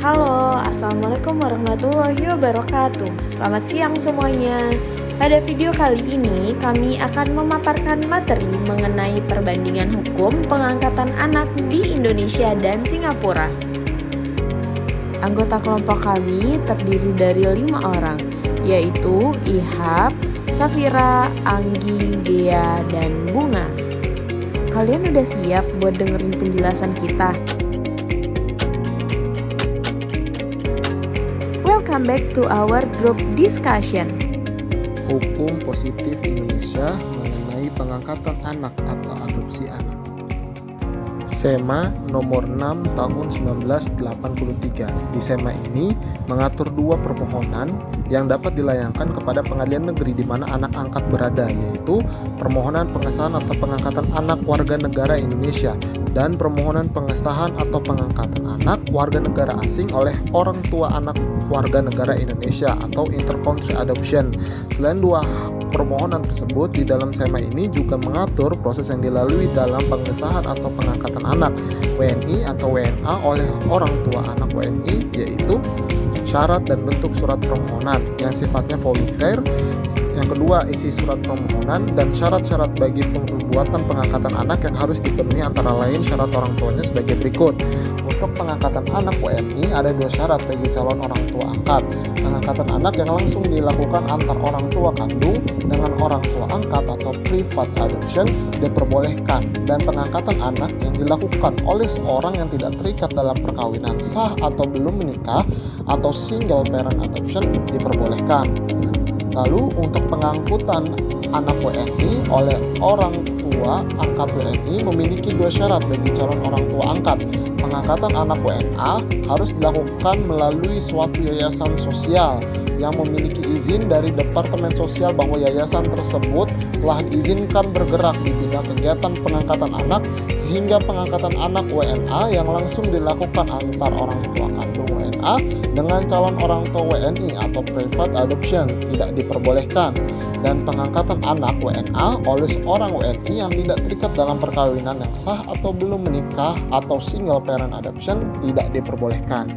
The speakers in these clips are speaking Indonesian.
Halo, Assalamualaikum warahmatullahi wabarakatuh. Selamat siang semuanya. Pada video kali ini, kami akan memaparkan materi mengenai perbandingan hukum pengangkatan anak di Indonesia dan Singapura. Anggota kelompok kami terdiri dari 5 orang, yaitu Ihab, Safira, Anggi, Gea, dan Bunga. Kalian udah siap buat dengerin penjelasan kita? Welcome back to our group discussion. Hukum positif Indonesia mengenai pengangkatan anak atau adopsi anak. SEMA nomor 6 tahun 1983. Di SEMA ini mengatur 2 permohonan yang dapat dilayangkan kepada pengadilan negeri di mana anak angkat berada, yaitu permohonan pengesahan atau pengangkatan anak warga negara Indonesia dan permohonan pengesahan atau pengangkatan anak warga negara asing oleh orang tua anak warga negara Indonesia atau intercountry adoption. Selain 2 permohonan tersebut, di dalam SEMA ini juga mengatur proses yang dilalui dalam pengesahan atau pengangkatan anak WNI atau WNA oleh orang tua anak WNI, yaitu syarat dan bentuk surat permohonan yang sifatnya volunteer. Yang kedua, isi surat permohonan dan syarat-syarat bagi perbuatan pengangkatan anak yang harus dipenuhi, antara lain syarat orang tuanya sebagai berikut. Untuk pengangkatan anak WNI ada 2 syarat bagi calon orang tua angkat. Pengangkatan anak yang langsung dilakukan antar orang tua kandung dengan orang tua angkat atau private adoption diperbolehkan, dan pengangkatan anak yang dilakukan oleh seorang yang tidak terikat dalam perkawinan sah atau belum menikah atau single parent adoption diperbolehkan. Lalu untuk pengangkutan anak WNI oleh orang tua angkat WNI memiliki 2 syarat bagi calon orang tua angkat. Pengangkatan anak WNA harus dilakukan melalui suatu yayasan sosial yang memiliki izin dari Departemen Sosial bahwa yayasan tersebut telah diizinkan bergerak di bidang kegiatan pengangkatan anak, sehingga pengangkatan anak WNA yang langsung dilakukan antar orang tua kandung WNA dengan calon orang tua WNI atau private adoption tidak diperbolehkan, dan pengangkatan anak WNA oleh seorang WNI yang tidak terikat dalam perkawinan yang sah atau belum menikah atau single parent adoption tidak diperbolehkan.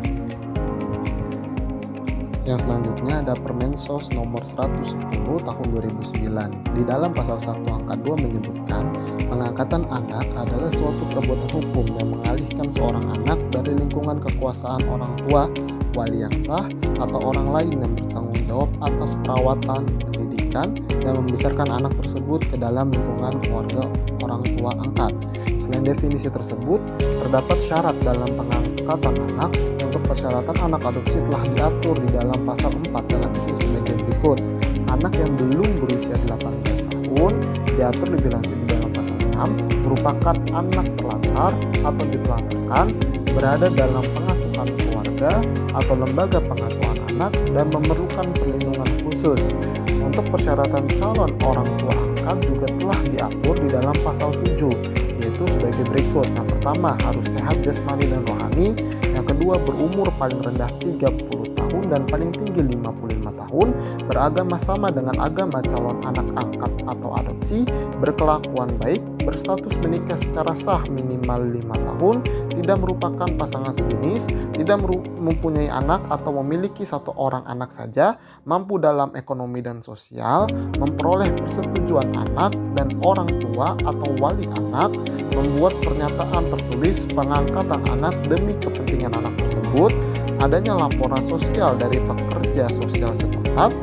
Yang selanjutnya ada Permensos nomor 110 tahun 2009. Di dalam pasal 1 angka 2 menyebutkan pengangkatan anak adalah suatu perbuatan hukum yang mengalihkan seorang anak dari lingkungan kekuasaan orang tua, wali yang sah, atau orang lain yang bertanggung jawab atas perawatan, pendidikan, dan membesarkan anak tersebut ke dalam lingkungan keluarga orang tua angkat. Selain definisi tersebut, terdapat syarat dalam pengangkatan anak. Untuk persyaratan anak adopsi telah diatur di dalam pasal 4 dengan isi sebagai berikut. Anak yang belum berusia 18 tahun diatur lebih lanjut di dalam pasal 6 merupakan anak terlantar atau ditelantarkan, berada dalam pengasuhan keluarga atau lembaga pengasuhan anak, dan memerlukan perlindungan khusus. Untuk persyaratan calon orang tua angkat juga telah diatur di dalam pasal 7, yaitu sebagai berikut. Yang pertama, harus sehat jasmani dan rohani. Yang kedua, berumur paling rendah 30 tahun dan paling tinggi 55 tahun, beragama sama dengan agama calon anak angkat atau adopsi, berkelakuan baik, berstatus menikah secara sah minimal 5 tahun, tidak merupakan pasangan sejenis, tidak mempunyai anak atau memiliki 1 orang anak saja, mampu dalam ekonomi dan sosial, memperoleh persetujuan anak dan orang tua atau wali anak, membuat pernyataan tertulis pengangkatan anak demi kepentingan anak tersebut, adanya laporan sosial dari pekerja sosial setempat,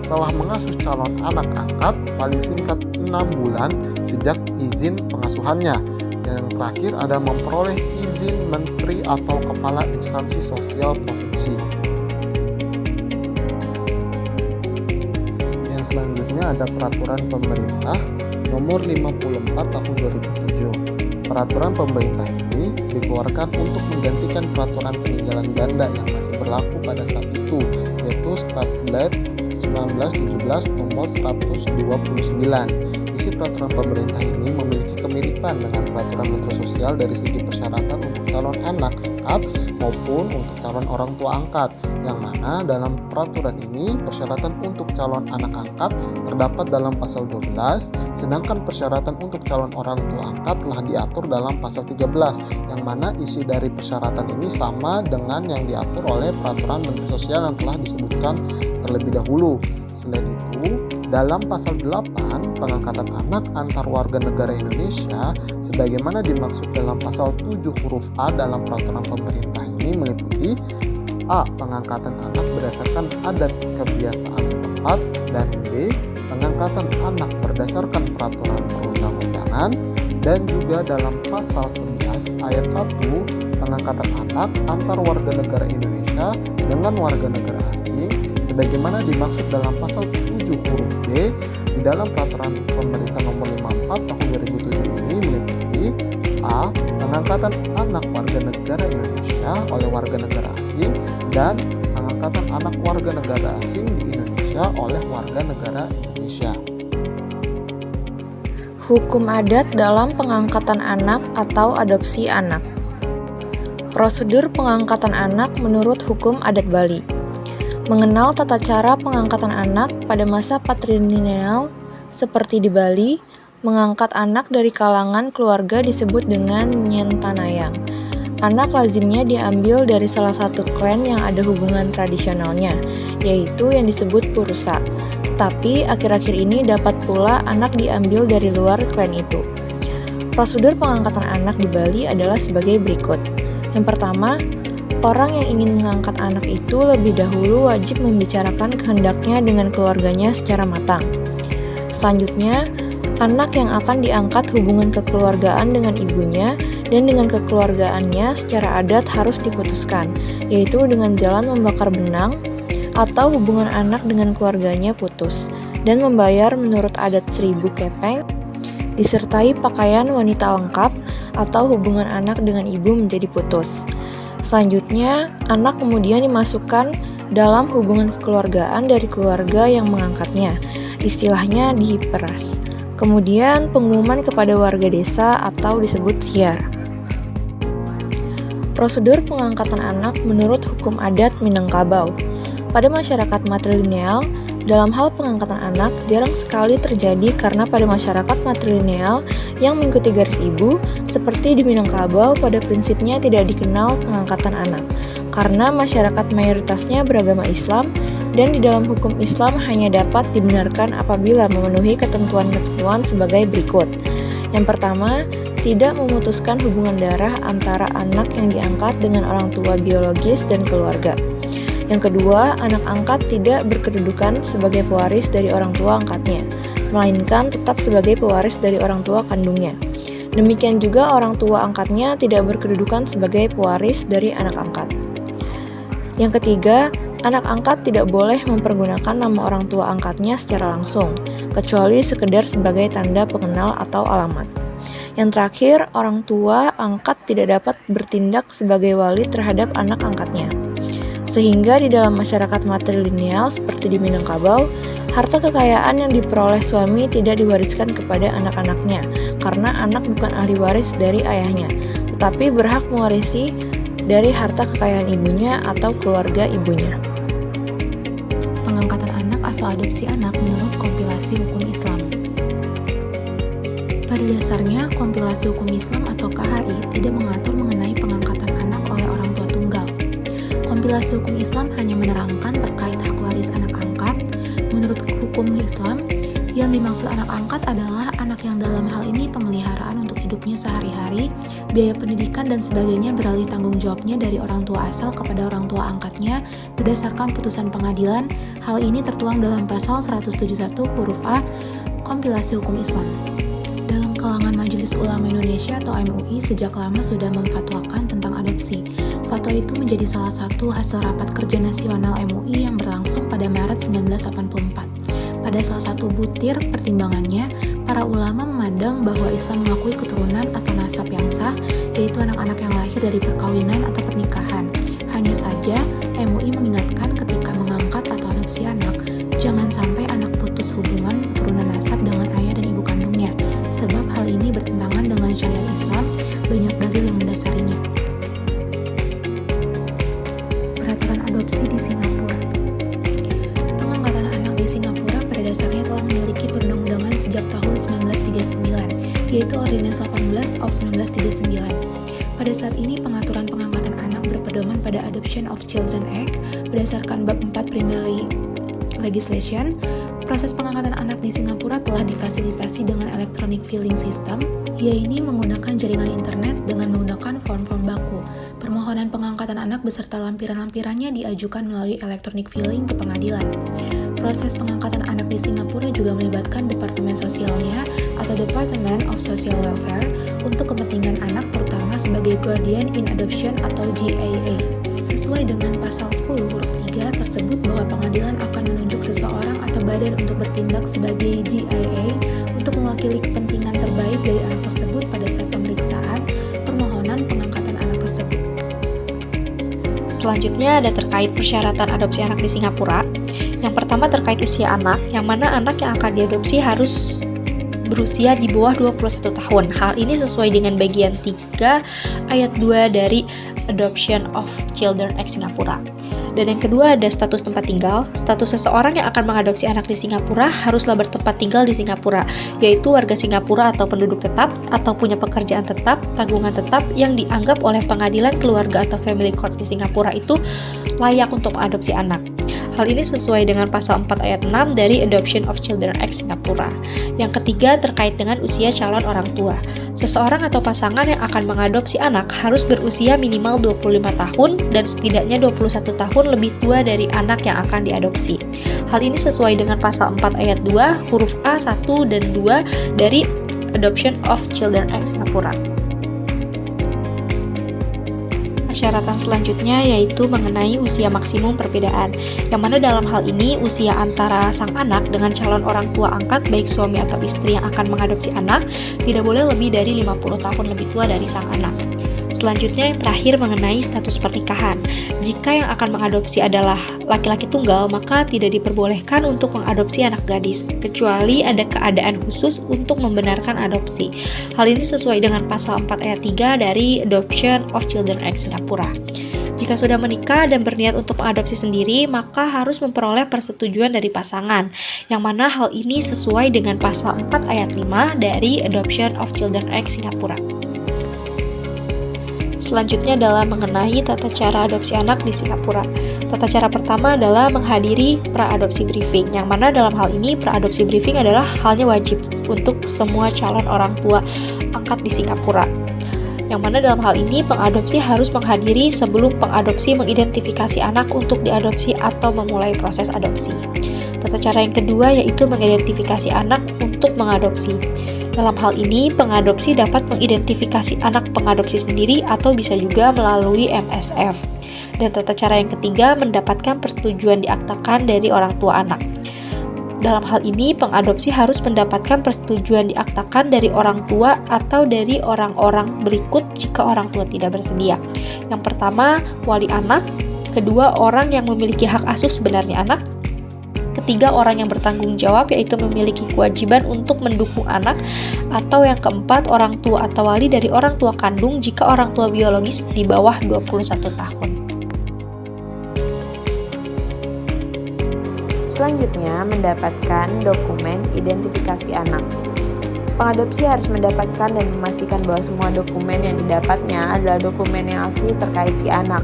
telah mengasuh calon anak angkat paling singkat 6 bulan sejak izin pengasuhannya. Yang terakhir ada memperoleh izin menteri atau kepala instansi sosial provinsi. Yang selanjutnya ada peraturan pemerintah nomor 54 tahun 2007. Peraturan pemerintah ini dikeluarkan untuk menggantikan peraturan peninggalan ganda yang masih berlaku pada saat itu, yaitu Statblad 1917 nomor 129. Isi peraturan pemerintah ini memiliki kemiripan dengan peraturan Menteri Sosial dari segi persyaratan untuk calon anak angkat maupun untuk calon orang tua angkat, yang mana dalam peraturan ini persyaratan untuk calon anak angkat terdapat dalam pasal 12, sedangkan persyaratan untuk calon orang tua angkat telah diatur dalam pasal 13, yang mana isi dari persyaratan ini sama dengan yang diatur oleh peraturan Menteri Sosial yang telah disebutkan terlebih dahulu. Selain itu, dalam pasal 8, pengangkatan anak antar warga negara Indonesia sebagaimana dimaksud dalam pasal 7 huruf A dalam peraturan pemerintah ini meliputi A. Pengangkatan anak berdasarkan adat kebiasaan setempat, dan B. Pengangkatan anak berdasarkan peraturan perundang-undangan. Dan juga dalam pasal 11 ayat 1, pengangkatan anak antar warga negara Indonesia dengan warga negara asing sebagaimana dimaksud dalam pasal 7 huruf B di dalam peraturan pemerintah nomor 54 tahun 2007 ini meliputi A. Pengangkatan anak warga negara Indonesia oleh warga negara asing, dan pengangkatan anak warga negara asing di Indonesia oleh warga negara Indonesia. Hukum adat dalam pengangkatan anak atau adopsi anak. Prosedur pengangkatan anak menurut hukum adat Bali. Mengenal tata cara pengangkatan anak pada masa patrilineal seperti di Bali, mengangkat anak dari kalangan keluarga disebut dengan nyentanayang. Anak lazimnya diambil dari salah satu klan yang ada hubungan tradisionalnya, yaitu yang disebut purusa. Tapi akhir-akhir ini dapat pula anak diambil dari luar klan itu. Prosedur pengangkatan anak di Bali adalah sebagai berikut. Yang pertama, orang yang ingin mengangkat anak itu lebih dahulu wajib membicarakan kehendaknya dengan keluarganya secara matang. Selanjutnya, anak yang akan diangkat hubungan kekeluargaan dengan ibunya dan dengan kekeluargaannya secara adat harus diputuskan, yaitu dengan jalan membakar benang, atau hubungan anak dengan keluarganya putus, dan membayar menurut adat 1000 kepeng, disertai pakaian wanita lengkap, atau hubungan anak dengan ibu menjadi putus. Selanjutnya, anak kemudian dimasukkan dalam hubungan kekeluargaan dari keluarga yang mengangkatnya, istilahnya diperas. Kemudian pengumuman kepada warga desa atau disebut siar. Prosedur pengangkatan anak menurut hukum adat Minangkabau. Pada masyarakat matrilineal, dalam hal pengangkatan anak jarang sekali terjadi karena pada masyarakat matrilineal yang mengikuti garis ibu, seperti di Minangkabau pada prinsipnya tidak dikenal pengangkatan anak, karena masyarakat mayoritasnya beragama Islam, dan di dalam hukum Islam hanya dapat dibenarkan apabila memenuhi ketentuan-ketentuan sebagai berikut. Yang pertama, tidak memutuskan hubungan darah antara anak yang diangkat dengan orang tua biologis dan keluarga. Yang kedua, anak angkat tidak berkedudukan sebagai pewaris dari orang tua angkatnya, melainkan tetap sebagai pewaris dari orang tua kandungnya. Demikian juga orang tua angkatnya tidak berkedudukan sebagai pewaris dari anak angkat. Yang ketiga, anak angkat tidak boleh mempergunakan nama orang tua angkatnya secara langsung, kecuali sekedar sebagai tanda pengenal atau alamat. Yang terakhir, orang tua angkat tidak dapat bertindak sebagai wali terhadap anak angkatnya. Sehingga di dalam masyarakat matrilineal seperti di Minangkabau, harta kekayaan yang diperoleh suami tidak diwariskan kepada anak-anaknya, karena anak bukan ahli waris dari ayahnya, tetapi berhak mewarisi dari harta kekayaan ibunya atau keluarga ibunya. Pengangkatan anak atau adopsi anak menurut kompilasi hukum Islam. Pada dasarnya, kompilasi hukum Islam atau KHI tidak mengatur mengenai pengangkatan anak oleh orang tua tunggal. Kompilasi hukum Islam hanya menerangkan terkait hak waris anak angkat. Menurut hukum Islam, yang dimaksud anak angkat adalah anak yang dalam hal ini pemeliharaan untuk hidupnya sehari-hari, biaya pendidikan dan sebagainya beralih tanggung jawabnya dari orang tua asal kepada orang tua angkatnya berdasarkan putusan pengadilan. Hal ini tertuang dalam pasal 171 huruf A kompilasi hukum Islam. Dalam kalangan Majelis Ulama Indonesia atau MUI sejak lama sudah memfatwakan tentang adopsi. Fatwa itu menjadi salah satu hasil rapat kerja nasional MUI yang berlangsung pada Maret 1984. Pada salah satu butir pertimbangannya, para ulama memandang bahwa Islam mengakui keturunan atau nasab yang sah, yaitu anak-anak yang lahir dari perkawinan atau pernikahan. Hanya saja, MUI mengingatkan ketika mengangkat atau adopsi anak, jangan sampai anak putus hubungan keturunan nasab dengan ayah dan ibu kandungnya, sebab hal ini bertentangan dengan syariat Islam, banyak dalil yang mendasarinya. adopsi di Singapura. Pengangkatan anak di Singapura pada dasarnya telah memiliki perundang-undangan sejak tahun 1939, yaitu Ordinance 18 of 1939. Pada saat ini, pengaturan pengangkatan anak berpedoman pada Adoption of Children Act berdasarkan bab 4 Primary Legislation. Proses pengangkatan anak di Singapura telah difasilitasi dengan electronic filing system, yaitu menggunakan jaringan internet dengan menggunakan form-form baku. Permohonan pengangkatan anak beserta lampiran-lampirannya diajukan melalui electronic filing ke pengadilan. Proses pengangkatan anak di Singapura juga melibatkan Departemen Sosialnya atau Department of Social Welfare untuk kepentingan anak, terutama sebagai Guardian in Adoption atau GAA. Sesuai dengan pasal 10 huruf 3 tersebut bahwa pengadilan akan menunjuk seseorang atau badan untuk bertindak sebagai GAA untuk mewakili kepentingan terbaik dari anak tersebut pada saat pemeriksaan permohonan pengangkatan anak tersebut. Selanjutnya ada terkait persyaratan adopsi anak di Singapura. Yang pertama terkait usia anak, yang mana anak yang akan diadopsi harus berusia di bawah 21 tahun. Hal ini sesuai dengan bagian 3 ayat 2 dari Adoption of Children Act Singapura. Dan yang kedua ada status tempat tinggal. Status seseorang yang akan mengadopsi anak di Singapura haruslah bertempat tinggal di Singapura, yaitu warga Singapura atau penduduk tetap, atau punya pekerjaan tetap, tanggungan tetap yang dianggap oleh pengadilan keluarga atau family court di Singapura itu layak untuk mengadopsi anak. Hal ini sesuai dengan pasal 4 ayat 6 dari Adoption of Children Act Singapura. Yang ketiga terkait dengan usia calon orang tua. Seseorang atau pasangan yang akan mengadopsi anak harus berusia minimal 25 tahun dan setidaknya 21 tahun lebih tua dari anak yang akan diadopsi. Hal ini sesuai dengan pasal 4 ayat 2 huruf A, 1 dan 2 dari Adoption of Children Act Singapura. Persyaratan selanjutnya yaitu mengenai usia maksimum perbedaan, yang mana dalam hal ini usia antara sang anak dengan calon orang tua angkat baik suami atau istri yang akan mengadopsi anak tidak boleh lebih dari 50 tahun lebih tua dari sang anak. Selanjutnya yang terakhir mengenai status pernikahan. Jika yang akan mengadopsi adalah laki-laki tunggal, maka tidak diperbolehkan untuk mengadopsi anak gadis, kecuali ada keadaan khusus untuk membenarkan adopsi. Hal ini sesuai dengan pasal 4 ayat 3 dari Adoption of Children Act Singapura. Jika sudah menikah dan berniat untuk mengadopsi sendiri, maka harus memperoleh persetujuan dari pasangan, yang mana hal ini sesuai dengan pasal 4 ayat 5 dari Adoption of Children Act Singapura. Selanjutnya adalah mengenai tata cara adopsi anak di Singapura. Tata cara pertama adalah menghadiri pra-adopsi briefing, yang mana dalam hal ini pra-adopsi briefing adalah halnya wajib untuk semua calon orang tua angkat di Singapura. Yang mana dalam hal ini pengadopsi harus menghadiri sebelum pengadopsi mengidentifikasi anak untuk diadopsi atau memulai proses adopsi. Tata cara yang kedua yaitu mengidentifikasi anak untuk mengadopsi. Dalam hal ini, pengadopsi dapat mengidentifikasi anak pengadopsi sendiri atau bisa juga melalui MSF. Dan tata cara yang ketiga, mendapatkan persetujuan diaktakan dari orang tua anak. Dalam hal ini, pengadopsi harus mendapatkan persetujuan diaktakan dari orang tua atau dari orang-orang berikut jika orang tua tidak bersedia. Yang pertama, wali anak. Kedua, orang yang memiliki hak asuh sebenarnya anak. Ketiga, orang yang bertanggung jawab yaitu memiliki kewajiban untuk mendukung anak. Atau yang keempat, orang tua atau wali dari orang tua kandung jika orang tua biologis di bawah 21 tahun. Selanjutnya, mendapatkan dokumen identifikasi anak. Pengadopsi harus mendapatkan dan memastikan bahwa semua dokumen yang didapatnya adalah dokumen yang asli terkait si anak.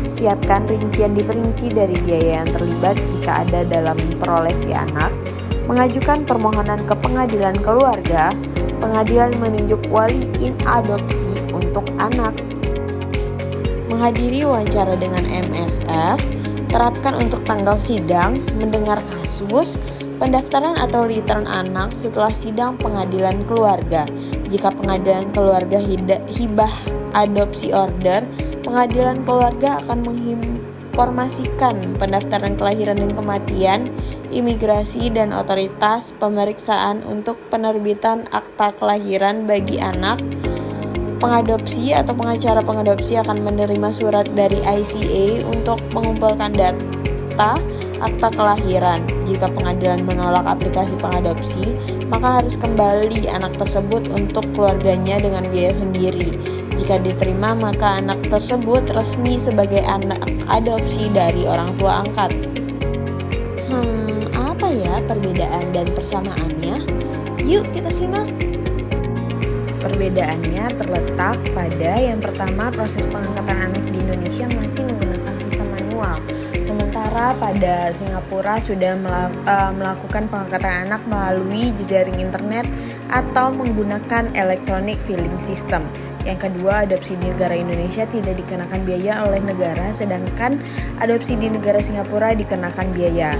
Siapkan rincian diperinci dari biaya yang terlibat jika ada dalam memperoleh si anak. Mengajukan permohonan ke pengadilan keluarga. Pengadilan menunjuk wali in adopsi untuk anak. Menghadiri wawancara dengan MSF. Terapkan untuk tanggal sidang, mendengar kasus, pendaftaran atau return anak setelah sidang pengadilan keluarga. Jika pengadilan keluarga hibah adopsi order, pengadilan keluarga akan menginformasikan pendaftaran kelahiran dan kematian, imigrasi dan otoritas pemeriksaan untuk penerbitan akta kelahiran bagi anak. Pengadopsi atau pengacara pengadopsi akan menerima surat dari ICA untuk mengumpulkan data akta kelahiran. Jika pengadilan menolak aplikasi pengadopsi, maka harus kembali anak tersebut untuk keluarganya dengan biaya sendiri. Jika diterima, maka anak tersebut resmi sebagai anak adopsi dari orang tua angkat. Apa ya perbedaan dan persamaannya? Yuk kita simak. Perbedaannya terletak pada yang pertama, proses pengangkatan anak di Indonesia masih menggunakan sistem manual. Sementara pada Singapura sudah melakukan pengangkatan anak melalui jejaring internet atau menggunakan electronic filing system. Yang kedua, adopsi di negara Indonesia tidak dikenakan biaya oleh negara, sedangkan adopsi di negara Singapura dikenakan biaya.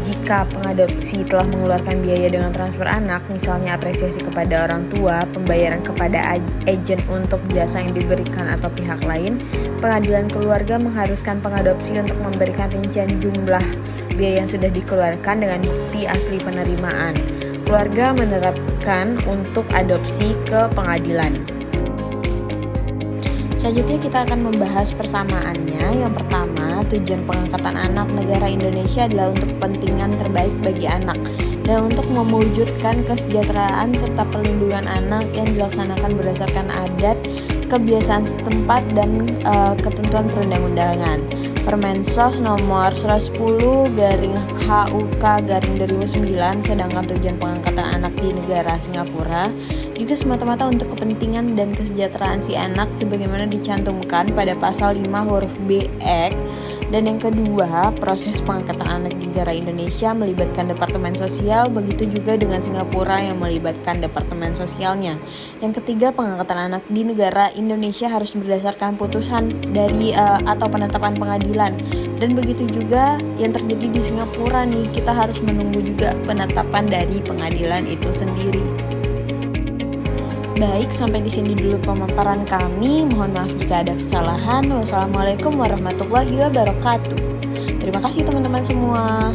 Jika pengadopsi telah mengeluarkan biaya dengan transfer anak, misalnya apresiasi kepada orang tua, pembayaran kepada agen untuk jasa yang diberikan atau pihak lain, pengadilan keluarga mengharuskan pengadopsi untuk memberikan rincian jumlah biaya yang sudah dikeluarkan dengan bukti asli penerimaan. Keluarga menerapkan untuk adopsi ke pengadilan. Selanjutnya kita akan membahas persamaannya. Yang pertama, tujuan pengangkatan anak negara Indonesia adalah untuk kepentingan terbaik bagi anak dan untuk mewujudkan kesejahteraan serta perlindungan anak yang dilaksanakan berdasarkan adat, kebiasaan setempat, dan ketentuan perundang-undangan. Permensos nomor 110/HUK/2009, sedangkan tujuan pengangkatan anak di negara Singapura juga semata-mata untuk kepentingan dan kesejahteraan si anak sebagaimana dicantumkan pada pasal 5 huruf B Act. Dan yang kedua, proses pengangkatan anak di negara Indonesia melibatkan Departemen Sosial, begitu juga dengan Singapura yang melibatkan Departemen Sosialnya. Yang ketiga, pengangkatan anak di negara Indonesia harus berdasarkan putusan dari atau penetapan pengadilan. Dan begitu juga yang terjadi di Singapura nih, kita harus menunggu juga penetapan dari pengadilan itu sendiri. Baik, sampai di sini dulu pemaparan kami. Mohon maaf jika ada kesalahan. Wassalamualaikum warahmatullahi wabarakatuh. Terima kasih teman-teman semua.